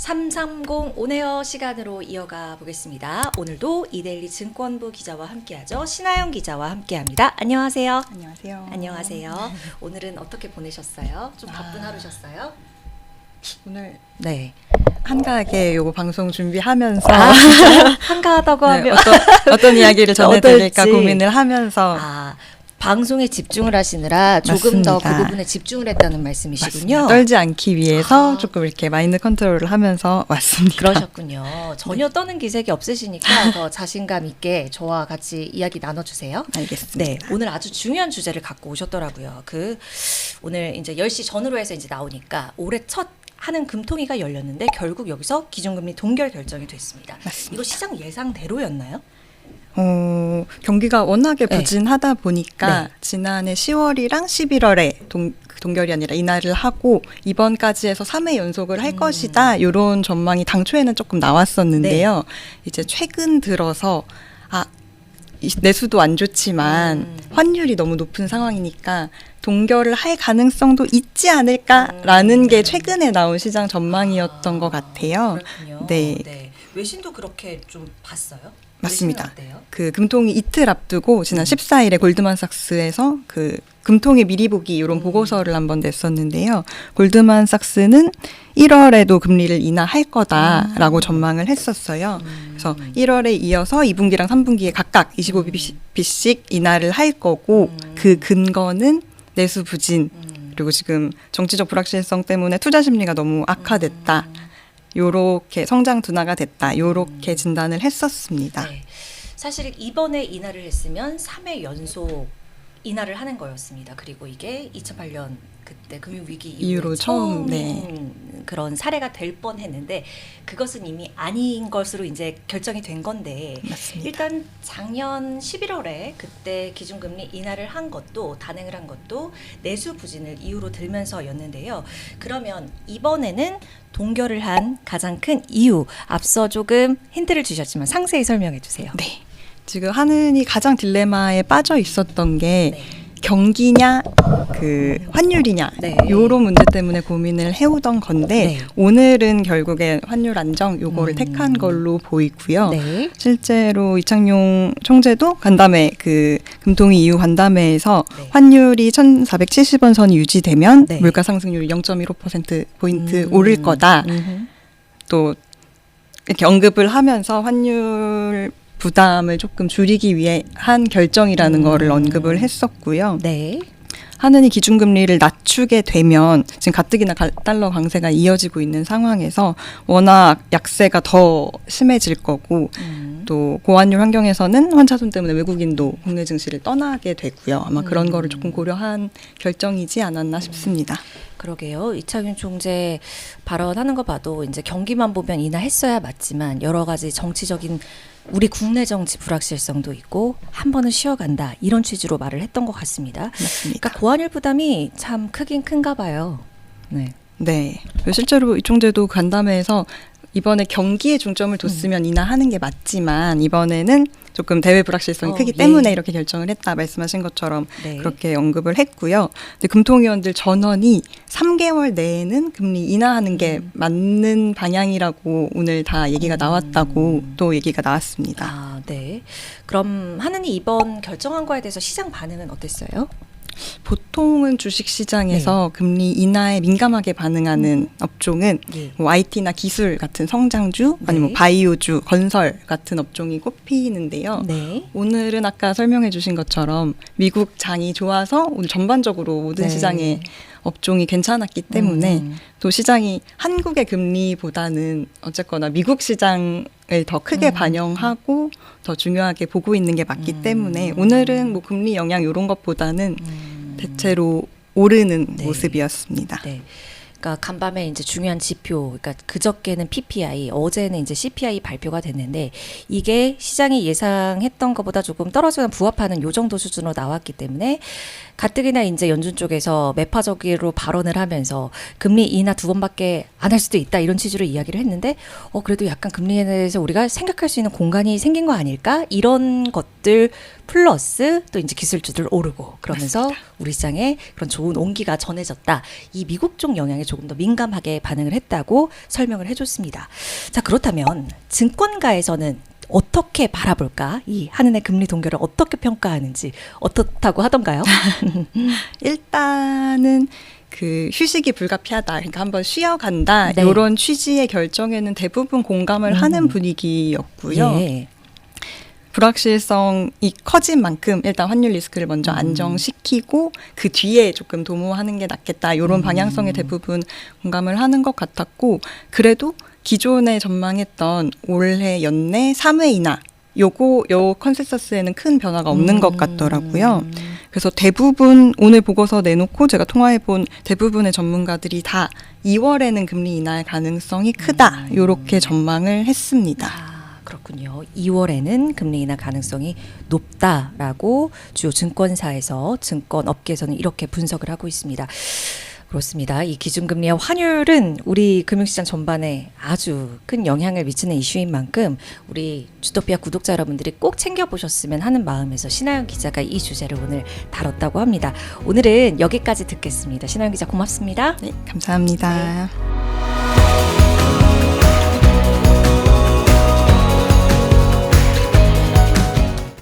330 온에어 시간으로 이어가 보겠습니다. 오늘도 이데일리 증권부 기자와 함께하죠. 신하영 기자와 함께합니다. 안녕하세요. 안녕하세요. 안녕하세요. 오늘은 어떻게 보내셨어요? 좀 바쁜 하루셨어요? 오늘 네. 한가하게 요거 방송 준비하면서 한가하다고 네, 하면 어떤 이야기를 전해드릴까 어떨지. 고민을 하면서 방송에 집중을 하시느라 조금 더 그 맞습니다. 부분에 집중을 했다는 말씀이시군요. 맞습니다. 떨지 않기 위해서 조금 이렇게 마인드 컨트롤을 하면서 왔습니다. 그러셨군요. 전혀 떠는 기색이 없으시니까 더 자신감 있게 저와 같이 이야기 나눠주세요. 알겠습니다. 네, 오늘 아주 중요한 주제를 갖고 오셨더라고요. 오늘 이제 10시 전후로 해서 이제 나오니까 올해 첫 하는 금통위가 열렸는데 결국 여기서 기준금리 동결 결정이 됐습니다. 맞습니다. 이거 시장 예상대로였나요? 경기가 워낙에 네. 부진하다 보니까 네. 지난해 10월이랑 11월에 동결이 아니라 인하를 하고 이번까지 해서 3회 연속을 할 것이다. 이런 전망이 당초에는 조금 나왔었는데요. 네. 이제 최근 들어서 내수도 안 좋지만 환율이 너무 높은 상황이니까 동결을 할 가능성도 있지 않을까라는 게 최근에 나온 시장 전망이었던 것 같아요. 그렇군요. 네. 외신도 그렇게 좀 봤어요? 맞습니다. 외신은 어때요? 그 금통위 이틀 앞두고 지난 14일에 골드만삭스에서 그 금통위 미리 보기 이런 보고서를 한번 냈었는데요. 골드만삭스는 1월에도 금리를 인하할 거다라고 전망을 했었어요. 그래서 1월에 이어서 2분기랑 3분기에 각각 25bp씩 인하를 할 거고 그 근거는 내수 부진 그리고 지금 정치적 불확실성 때문에 투자 심리가 너무 악화됐다. 요렇게 성장 둔화가 됐다. 요렇게 진단을 했었습니다. 네. 사실 이번에 인하를 했으면 3회 연속 인하를 하는 거였습니다. 그리고 이게 2008년 그때 금융위기 이후로 처음, 처음인 그런 사례가 될 뻔했는데 그것은 이미 아닌 것으로 이제 결정이 된 건데 맞습니다. 일단 작년 11월에 그때 기준금리 인하를 한 것도 단행을 한 것도 내수 부진을 이유로 들면서였는데요. 그러면 이번에는 동결을 한 가장 큰 이유 앞서 조금 힌트를 주셨지만 상세히 설명해 주세요. 네. 지금 하는이 가장 딜레마에 빠져 있었던 게 네. 경기냐 그 환율이냐 네. 요런 문제 때문에 고민을 해오던 건데 네. 오늘은 결국에 환율 안정 요거를 택한 걸로 보이고요. 네. 실제로 이창용 총재도 간담회 그 금통위 이후 간담회에서 네. 환율이 1,470원 선이 유지되면 네. 물가 상승률이 0.15% 포인트 오를 거다. 또 이렇게 언급을 하면서 환율 부담을 조금 줄이기 위해 한 결정이라는 거를 언급을 했었고요. 네. 하느니 기준금리를 낮추게 되면 지금 가뜩이나 달러 강세가 이어지고 있는 상황에서 워낙 약세가 더 심해질 거고 또 고환율 환경에서는 환차손 때문에 외국인도 국내 증시를 떠나게 되고요. 아마 그런 거를 조금 고려한 결정이지 않았나 싶습니다. 그러게요. 이창용 총재 발언하는 거 봐도 이제 경기만 보면 인하했어야 맞지만 여러 가지 정치적인 우리 국내 정치 불확실성도 있고 한 번은 쉬어간다 이런 취지로 말을 했던 것 같습니다. 맞습니다. 그러니까 고환율 부담이 참 크긴 큰가 봐요. 네. 네. 실제로 이 총재도 간담회에서 이번에 경기에 중점을 뒀으면 인하하는 게 맞지만 이번에는 조금 대외 불확실성이 크기 때문에 이렇게 결정을 했다 말씀하신 것처럼 네. 그렇게 언급을 했고요. 근데 금통위원들 전원이 3개월 내에는 금리 인하하는 게 맞는 방향이라고 오늘 다 얘기가 나왔다고 또 얘기가 나왔습니다. 네. 그럼 하느니 이번 결정한 거에 대해서 시장 반응은 어땠어요? 보통은 주식시장에서 금리 인하에 민감하게 반응하는 업종은 예. 뭐 IT나 기술 같은 성장주 아니면 네. 바이오주, 건설 같은 업종이 꼽히는데요. 네. 오늘은 아까 설명해 주신 것처럼 미국 장이 좋아서 오늘 전반적으로 모든 네. 시장의 업종이 괜찮았기 때문에 또 시장이 한국의 금리보다는 어쨌거나 미국 시장을 더 크게 반영하고 더 중요하게 보고 있는 게 맞기 때문에 오늘은 뭐 금리 영향 이런 것보다는 대체로 오르는 네. 모습이었습니다. 네. 그러니까 간밤에 이제 중요한 지표, 그러니까 그저께는 PPI, 어제는 이제 CPI 발표가 됐는데 이게 시장이 예상했던 것보다 조금 떨어지거나 부합하는 요 정도 수준으로 나왔기 때문에 가뜩이나 이제 연준 쪽에서 매파적으로 발언을 하면서 금리 인하 2번밖에 안 할 수도 있다 이런 취지로 이야기를 했는데 그래도 약간 금리에 대해서 우리가 생각할 수 있는 공간이 생긴 거 아닐까 이런 것들 플러스 또 이제 기술주들 오르고 그러면서 맞습니다. 우리 시장에 그런 좋은 온기가 전해졌다. 이 미국 쪽 영향에 조금 더 민감하게 반응을 했다고 설명을 해줬습니다. 자, 그렇다면 증권가에서는 어떻게 바라볼까? 이 한은의 금리 동결을 어떻게 평가하는지 어떻다고 하던가요? 일단은 그 휴식이 불가피하다. 그러니까 한번 쉬어간다. 네. 이런 취지의 결정에는 대부분 공감을 하는 분위기였고요. 예. 불확실성이 커진 만큼 일단 환율 리스크를 먼저 안정시키고 그 뒤에 조금 도모하는 게 낫겠다. 이런 방향성에 대부분 공감을 하는 것 같았고 그래도 기존에 전망했던 올해 연내 3회 인하 요 컨센서스에는 큰 변화가 없는 것 같더라고요. 그래서 대부분 오늘 보고서 내놓고 제가 통화해본 대부분의 전문가들이 다 2월에는 금리 인하의 가능성이 크다. 요렇게 전망을 했습니다. 아, 그렇군요. 2월에는 금리 인하 가능성이 높다라고 주요 증권사에서 증권업계에서는 이렇게 분석을 하고 있습니다. 그렇습니다. 이 기준금리와 환율은 우리 금융시장 전반에 아주 큰 영향을 미치는 이슈인 만큼 우리 주토피아 구독자 여러분들이 꼭 챙겨보셨으면 하는 마음에서 신하영 기자가 이 주제를 오늘 다뤘다고 합니다. 오늘은 여기까지 듣겠습니다. 신하영 기자 고맙습니다. 네, 감사합니다.